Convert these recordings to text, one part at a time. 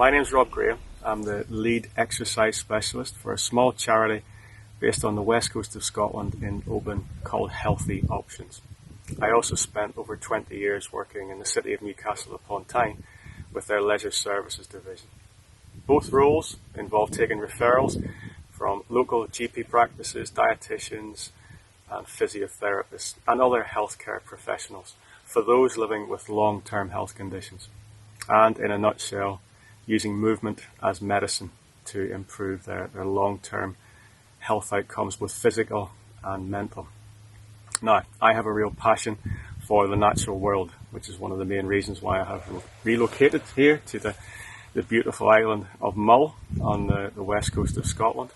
My name's Rob Graham. I'm the lead exercise specialist for a small charity based on the west coast of Scotland in Oban called Healthy Options. I also spent over 20 years working in the city of Newcastle upon Tyne with their leisure services division. Both roles involve taking referrals from local GP practices, dietitians and physiotherapists and other healthcare professionals for those living with long-term health conditions. And in a nutshell, using movement as medicine to improve their long-term health outcomes, both physical and mental. Now, I have a real passion for the natural world, which is one of the main reasons why I have relocated here to the beautiful island of Mull on the west coast of Scotland.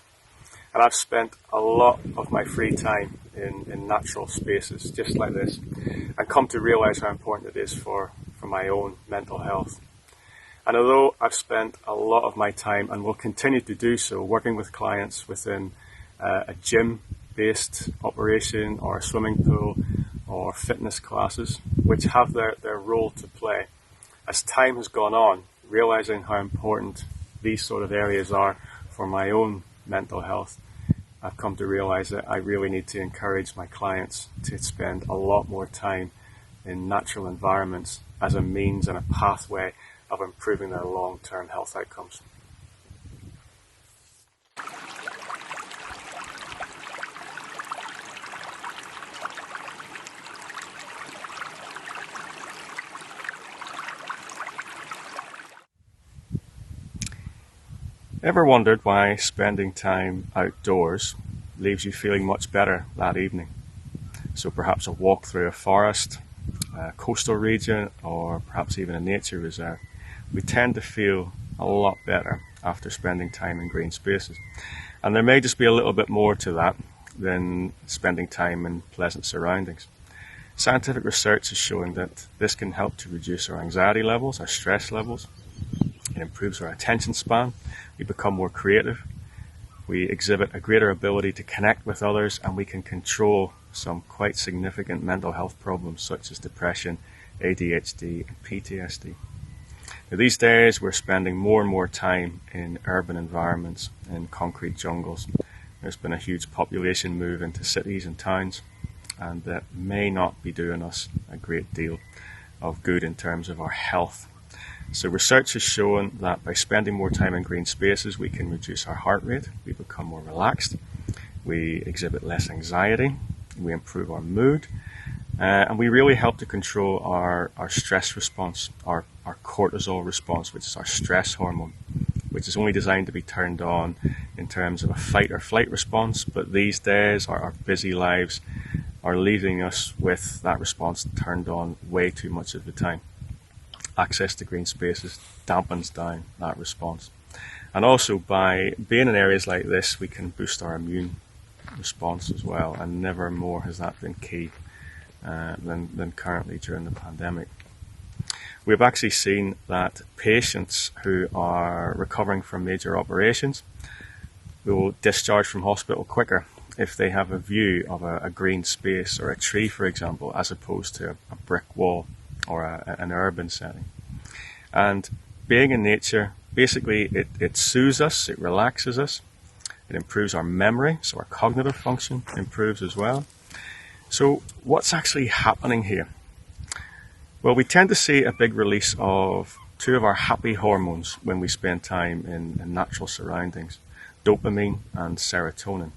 And I've spent a lot of my free time in natural spaces just like this and come to realise how important it is for my own mental health. And although I've spent a lot of my time and will continue to do so working with clients within a gym-based operation or a swimming pool or fitness classes, which have their role to play, as time has gone on, realising how important these sort of areas are for my own mental health, I've come to realise that I really need to encourage my clients to spend a lot more time in natural environments as a means and a pathway of improving their long-term health outcomes. Ever wondered why spending time outdoors leaves you feeling much better that evening? So perhaps a walk through a forest, a coastal region, or perhaps even a nature reserve. We tend to feel a lot better after spending time in green spaces. And there may just be a little bit more to that than spending time in pleasant surroundings. Scientific research is showing that this can help to reduce our anxiety levels, our stress levels. It improves our attention span. We become more creative. We exhibit a greater ability to connect with others, and we can control some quite significant mental health problems such as depression, ADHD, and PTSD. Now, these days we're spending more and more time in urban environments, in concrete jungles. There's been a huge population move into cities and towns, and that may not be doing us a great deal of good in terms of our health. So research has shown that by spending more time in green spaces, we can reduce our heart rate, we become more relaxed, we exhibit less anxiety, we improve our mood, and we really help to control our stress response, our cortisol response, which is our stress hormone, which is only designed to be turned on in terms of a fight or flight response. But these days, our busy lives are leaving us with that response turned on way too much of the time. Access to green spaces dampens down that response. And also by being in areas like this, we can boost our immune response as well, and never more has that been key than currently during the pandemic. We've actually seen that patients who are recovering from major operations will discharge from hospital quicker if they have a view of a green space or a tree, for example, as opposed to a brick wall or an urban setting. And being in nature, basically it soothes us, it relaxes us, it improves our memory, so our cognitive function improves as well. So what's actually happening here? Well, we tend to see a big release of two of our happy hormones when we spend time in natural surroundings, dopamine and serotonin.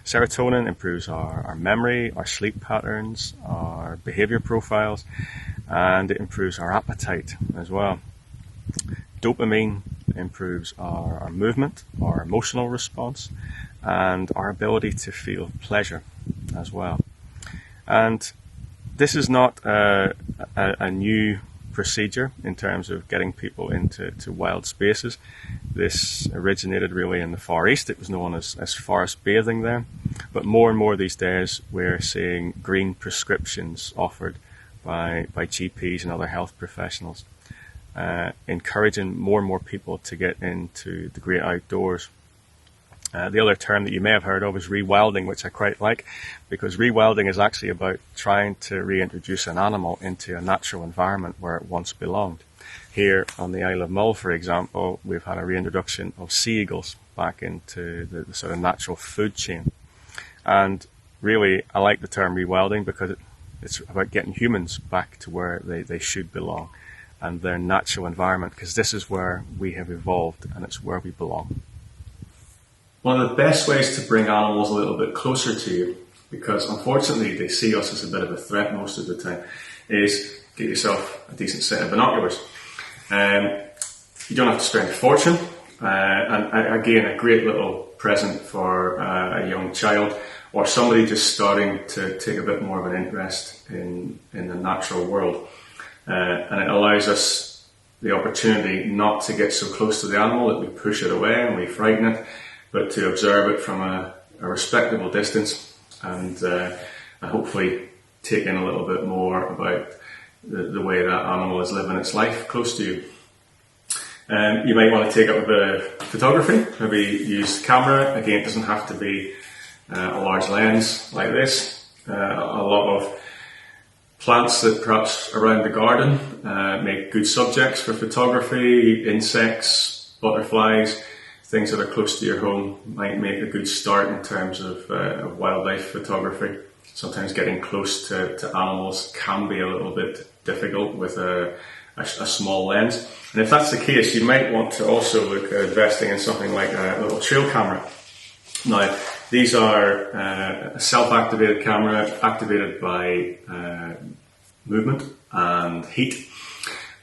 Serotonin improves our memory, our sleep patterns, our behavior profiles, and it improves our appetite as well. Dopamine improves our movement, our emotional response, and our ability to feel pleasure as well. And this is not a new procedure in terms of getting people into wild spaces. This originated really in the Far East. It was known as forest bathing there. But more and more these days, we're seeing green prescriptions offered by GPs and other health professionals, encouraging more and more people to get into the great outdoors. The other term that you may have heard of is rewilding, which I quite like, because rewilding is actually about trying to reintroduce an animal into a natural environment where it once belonged. Here on the Isle of Mull, for example, we've had a reintroduction of sea eagles back into the sort of natural food chain. And really, I like the term rewilding because it's about getting humans back to where they should belong and their natural environment, because this is where we have evolved and it's where we belong. One of the best ways to bring animals a little bit closer to you, because unfortunately they see us as a bit of a threat most of the time, is get yourself a decent set of binoculars. You don't have to spend a fortune, and again, a great little present for a young child or somebody just starting to take a bit more of an interest in the natural world. And it allows us the opportunity not to get so close to the animal that we push it away and we frighten it, but to observe it from a respectable distance and hopefully take in a little bit more about the way that animal is living its life close to you. You might want to take up a bit of photography, maybe use camera. Again, it doesn't have to be a large lens like this. A lot of plants that perhaps around the garden make good subjects for photography. Insects, butterflies, things that are close to your home might make a good start in terms of wildlife photography. Sometimes getting close to animals can be a little bit difficult with a small lens. And if that's the case, you might want to also look at investing in something like a little trail camera. Now, these are a self-activated camera activated by movement and heat.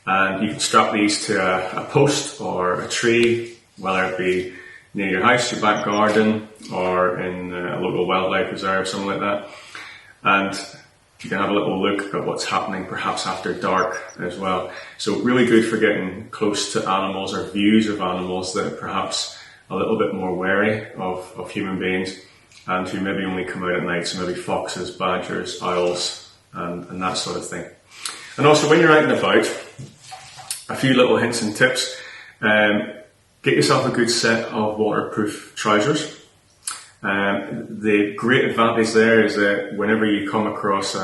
And you can strap these to a post or a tree, whether it be near your house, your back garden, or in a local wildlife reserve, something like that. And you can have a little look at what's happening perhaps after dark as well. So really good for getting close to animals or views of animals that are perhaps a little bit more wary of human beings and who maybe only come out at night. So maybe foxes, badgers, owls, and that sort of thing. And also when you're out and about, a few little hints and tips. Get yourself a good set of waterproof trousers. The great advantage there is that whenever you come across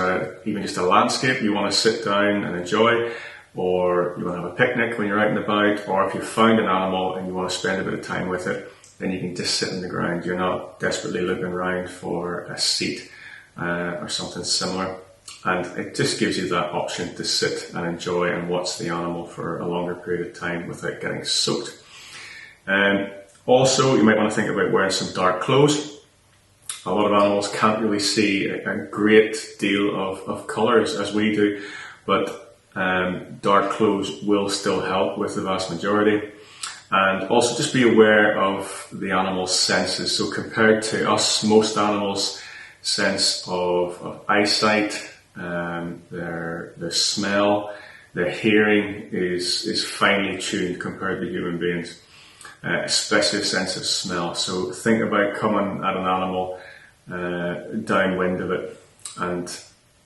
even just a landscape you want to sit down and enjoy, or you want to have a picnic when you're out and about, or if you've found an animal and you want to spend a bit of time with it, then you can just sit on the ground. You're not desperately looking around for a seat or something similar. And it just gives you that option to sit and enjoy and watch the animal for a longer period of time without getting soaked. Also, you might want to think about wearing some dark clothes. A lot of animals can't really see a great deal of colours as we do, but dark clothes will still help with the vast majority. And also just be aware of the animal's senses. So compared to us, most animals' sense of eyesight, their smell, their hearing is finely tuned compared to human beings. Especially a sense of smell. So think about coming at an animal downwind of it, and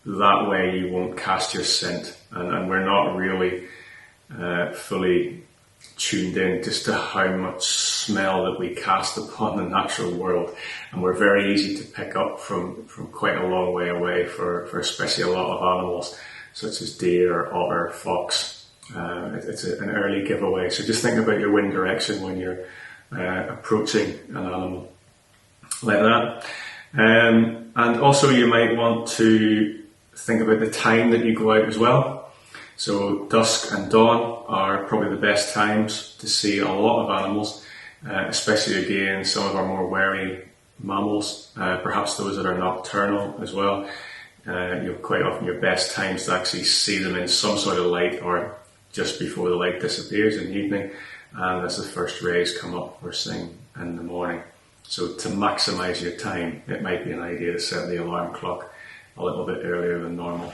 that way you won't cast your scent. And we're not really fully tuned in just to how much smell that we cast upon the natural world. And we're very easy to pick up from quite a long way away for especially a lot of animals, such as deer, otter, fox. It's an early giveaway, so just think about your wind direction when you're approaching an animal like that. And also you might want to think about the time that you go out as well. So dusk and dawn are probably the best times to see a lot of animals, especially again some of our more wary mammals, perhaps those that are nocturnal as well. Quite often your best times to actually see them in some sort of light or just before the light disappears in the evening, and as the first rays come up first thing in the morning. So to maximise your time, it might be an idea to set the alarm clock a little bit earlier than normal.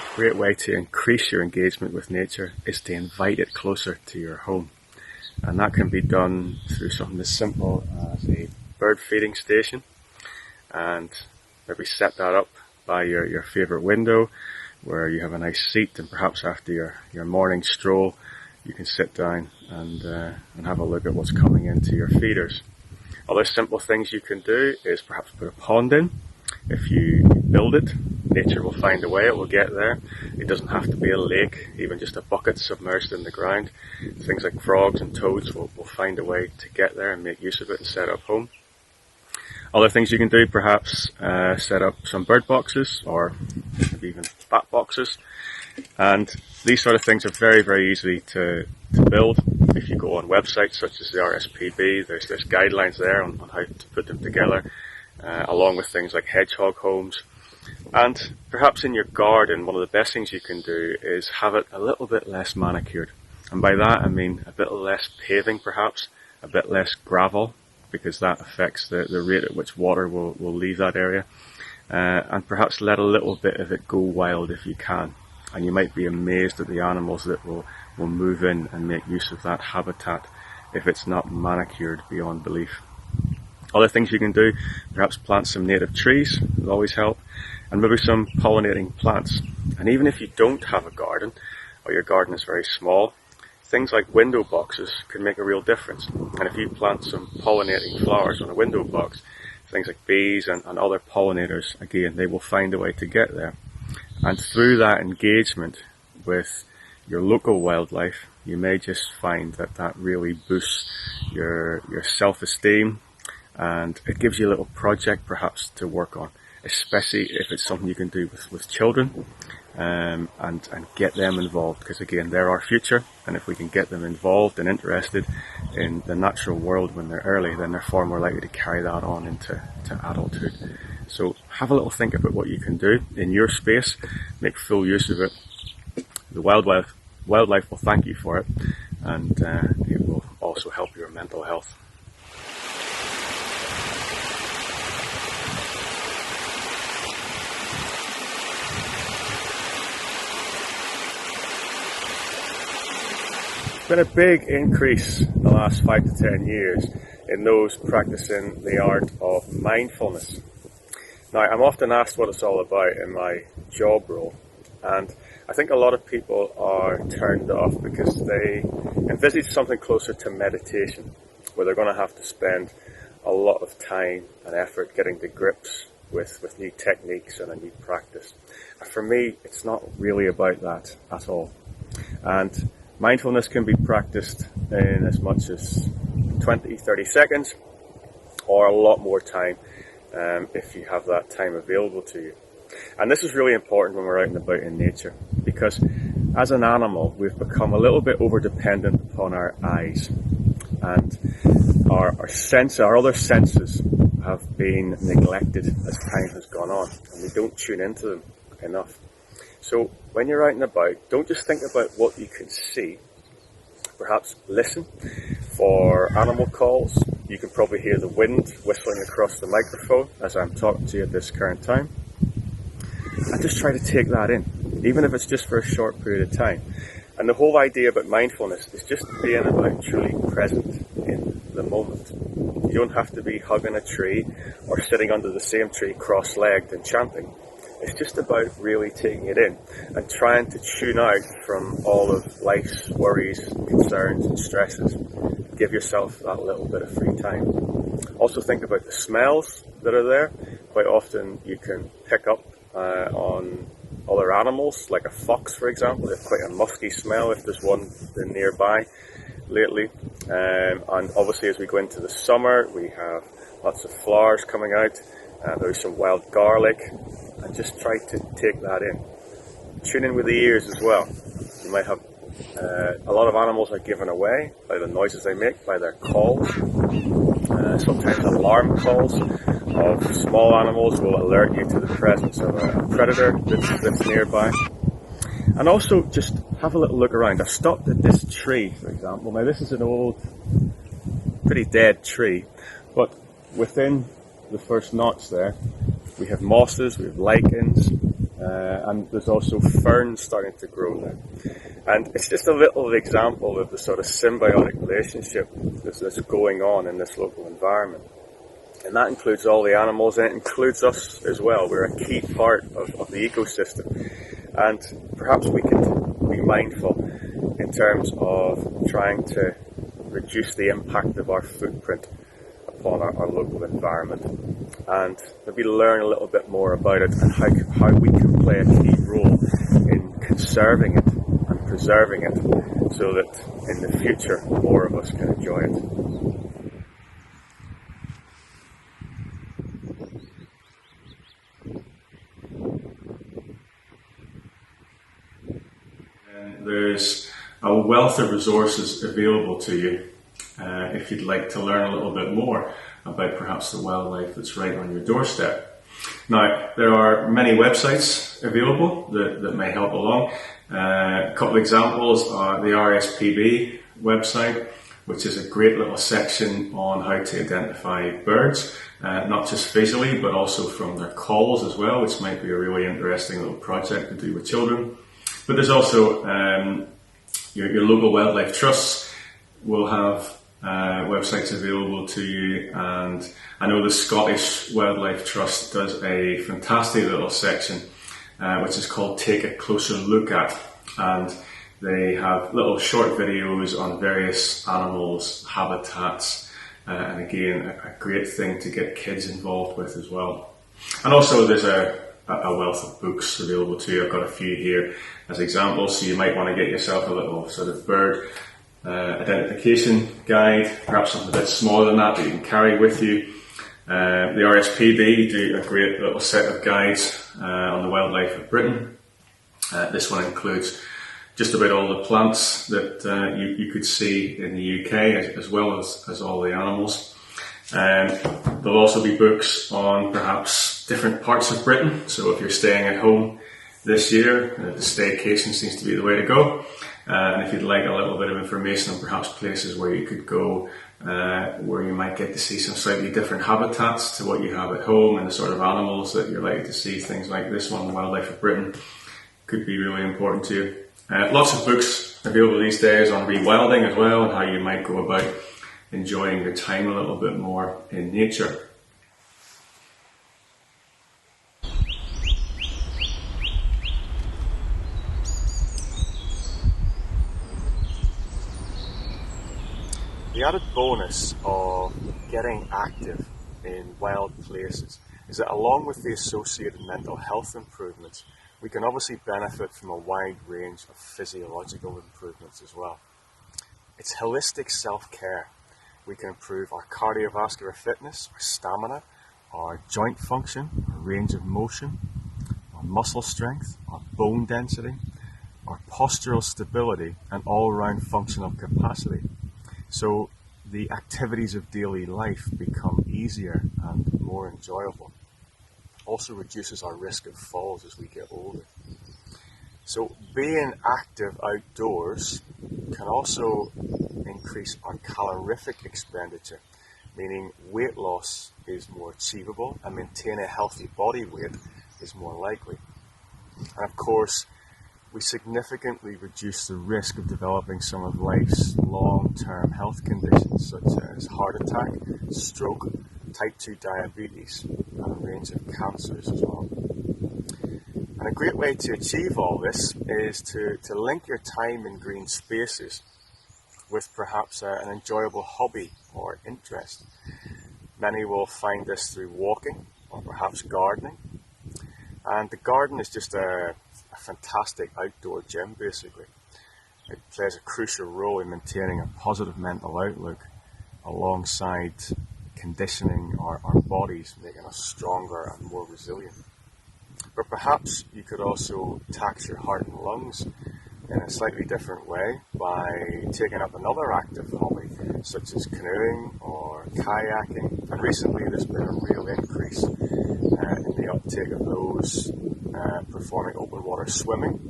A great way to increase your engagement with nature is to invite it closer to your home. And that can be done through something as simple as a bird feeding station, and maybe set that up by your favourite window where you have a nice seat, and perhaps after your morning stroll you can sit down and have a look at what's coming into your feeders. Other simple things you can do is perhaps put a pond in. If you build it, nature will find a way, it will get there. It doesn't have to be a lake, even just a bucket submerged in the ground. Things like frogs and toads will find a way to get there and make use of it and set up home. Other things you can do, perhaps set up some bird boxes or maybe even bat boxes. And these sort of things are very, very easy to build. If you go on websites such as the RSPB, there's guidelines there on how to put them together, along with things like hedgehog homes. And perhaps in your garden, one of the best things you can do is have it a little bit less manicured. And by that I mean a bit less paving perhaps, a bit less gravel, because that affects the rate at which water will leave that area. And perhaps let a little bit of it go wild if you can. And you might be amazed at the animals that will move in and make use of that habitat if it's not manicured beyond belief. Other things you can do, perhaps plant some native trees, will always help, and maybe some pollinating plants. And even if you don't have a garden, or your garden is very small, things like window boxes can make a real difference. And if you plant some pollinating flowers on a window box, things like bees and other pollinators, again, they will find a way to get there. And through that engagement with your local wildlife, you may just find that really boosts your self-esteem, and it gives you a little project perhaps to work on, especially if it's something you can do with children, and get them involved, because again, they're our future, and if we can get them involved and interested in the natural world when they're early, then they're far more likely to carry that on into adulthood. So have a little think about what you can do in your space, make full use of it. The wildlife will thank you for it, and it will also help your mental health. There's been a big increase in the last 5 to 10 years in those practicing the art of mindfulness. Now, I'm often asked what it's all about in my job role, and I think a lot of people are turned off because they envisage something closer to meditation, where they're going to have to spend a lot of time and effort getting to grips with new techniques and a new practice. For me, it's not really about that at all. And mindfulness can be practiced in as much as 20, 30 seconds or a lot more time if you have that time available to you. And this is really important when we're out and about in nature, because as an animal, we've become a little bit over-dependent upon our eyes, and our other senses have been neglected as time has gone on, and we don't tune into them enough. So when you're out and about, don't just think about what you can see. Perhaps listen for animal calls. You can probably hear the wind whistling across the microphone as I'm talking to you at this current time. And just try to take that in, even if it's just for a short period of time. And the whole idea about mindfulness is just being about truly present in the moment. You don't have to be hugging a tree or sitting under the same tree cross-legged and chanting. It's just about really taking it in and trying to tune out from all of life's worries, concerns and stresses. Give yourself that little bit of free time. Also think about the smells that are there. Quite often you can pick up on other animals, like a fox for example. They have quite a musky smell if there's one nearby lately. And obviously as we go into the summer, we have lots of flowers coming out. There's some wild garlic, and just try to take that in. Tune in with the ears as well. You might have a lot of animals are given away by the noises they make, by their calls. Sometimes alarm calls of small animals will alert you to the presence of a predator that's nearby. And also just have a little look around. I've stopped at this tree, for example. Now this is an old, pretty dead tree, but within the first notch there, we have mosses, we have lichens, and there's also ferns starting to grow there. And it's just a little example of the sort of symbiotic relationship that's going on in this local environment. And that includes all the animals, and it includes us as well. We're a key part of the ecosystem. And perhaps we can be mindful in terms of trying to reduce the impact of our footprint upon our local environment, and maybe learn a little bit more about it and how we can play a key role in conserving it and preserving it so that in the future more of us can enjoy it. There's a wealth of resources available to you if you'd like to learn a little bit more about perhaps the wildlife that's right on your doorstep. Now, there are many websites available that may help along. A couple of examples are the RSPB website, which is a great little section on how to identify birds, not just visually, but also from their calls as well, which might be a really interesting little project to do with children. But there's also your local wildlife trusts will have websites available to you, and I know the Scottish Wildlife Trust does a fantastic little section which is called Take a Closer Look At, and they have little short videos on various animals, habitats, and again a great thing to get kids involved with as well. And also there's a wealth of books available to you. I've got a few here as examples, so you might want to get yourself a little sort of bird identification guide, perhaps something a bit smaller than that you can carry with you. The RSPB do a great little set of guides on the wildlife of Britain. This one includes just about all the plants that you could see in the UK, as well as all the animals. There'll also be books on perhaps different parts of Britain. So if you're staying at home this year, the staycation seems to be the way to go. And if you'd like a little bit of information on perhaps places where you could go, where you might get to see some slightly different habitats to what you have at home and the sort of animals that you're likely to see, things like this one, The Wildlife of Britain, could be really important to you. Lots of books available these days on rewilding as well, and how you might go about enjoying your time a little bit more in nature. The added bonus of getting active in wild places is that along with the associated mental health improvements, we can obviously benefit from a wide range of physiological improvements as well. It's holistic self-care. We can improve our cardiovascular fitness, our stamina, our joint function, our range of motion, our muscle strength, our bone density, our postural stability, and all-round functional capacity. So the activities of daily life become easier and more enjoyable. Also reduces our risk of falls as we get older. So being active outdoors can also increase our calorific expenditure, meaning weight loss is more achievable and maintain a healthy body weight is more likely. And of course, we significantly reduce the risk of developing some of life's long-term health conditions such as heart attack, stroke, type 2 diabetes, and a range of cancers as well. And a great way to achieve all this is to link your time in green spaces with perhaps an enjoyable hobby or interest. Many will find this through walking or perhaps gardening. And the garden is just a fantastic outdoor gym, basically. It plays a crucial role in maintaining a positive mental outlook alongside conditioning our bodies, making us stronger and more resilient. But perhaps you could also tax your heart and lungs in a slightly different way by taking up another active hobby, such as canoeing or kayaking. And recently there's been a real increase in the uptake of those performing open water swimming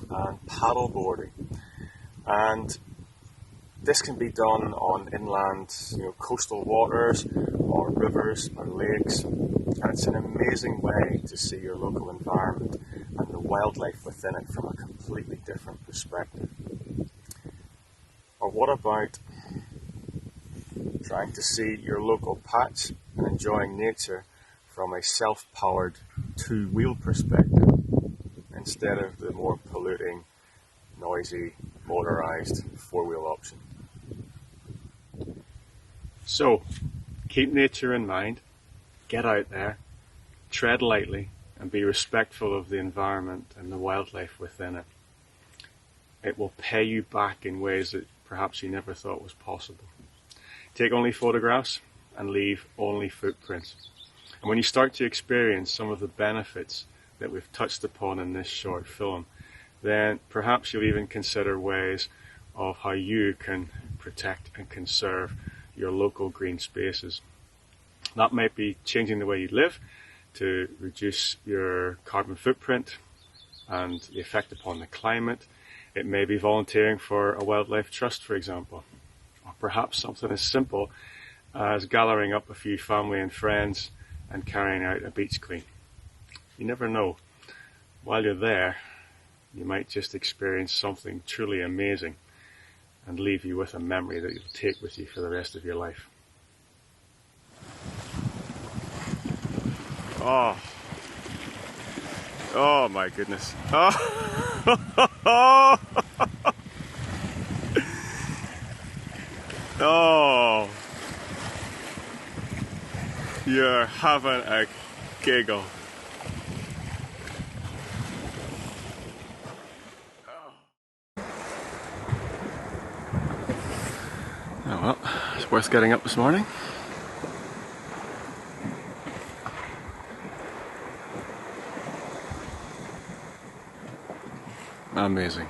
and paddle boarding. And this can be done on inland, coastal waters or rivers or lakes, and it's an amazing way to see your local environment and the wildlife within it from a completely different perspective. Or what about trying to see your local patch and enjoying nature from a self-powered two-wheel perspective instead of the more polluting, noisy, motorized four-wheel option. So, keep nature in mind, get out there, tread lightly, and be respectful of the environment and the wildlife within it. It will pay you back in ways that perhaps you never thought was possible. Take only photographs and leave only footprints. And when you start to experience some of the benefits that we've touched upon in this short film, then perhaps you'll even consider ways of how you can protect and conserve your local green spaces. That might be changing the way you live to reduce your carbon footprint and the effect upon the climate. It may be volunteering for a wildlife trust, for example, or perhaps something as simple as gathering up a few family and friends and carrying out a beach clean. You never know. While you're there, you might just experience something truly amazing and leave you with a memory that you'll take with you for the rest of your life. Oh my goodness. Oh, you're having a giggle. Oh well, it's worth getting up this morning. Amazing.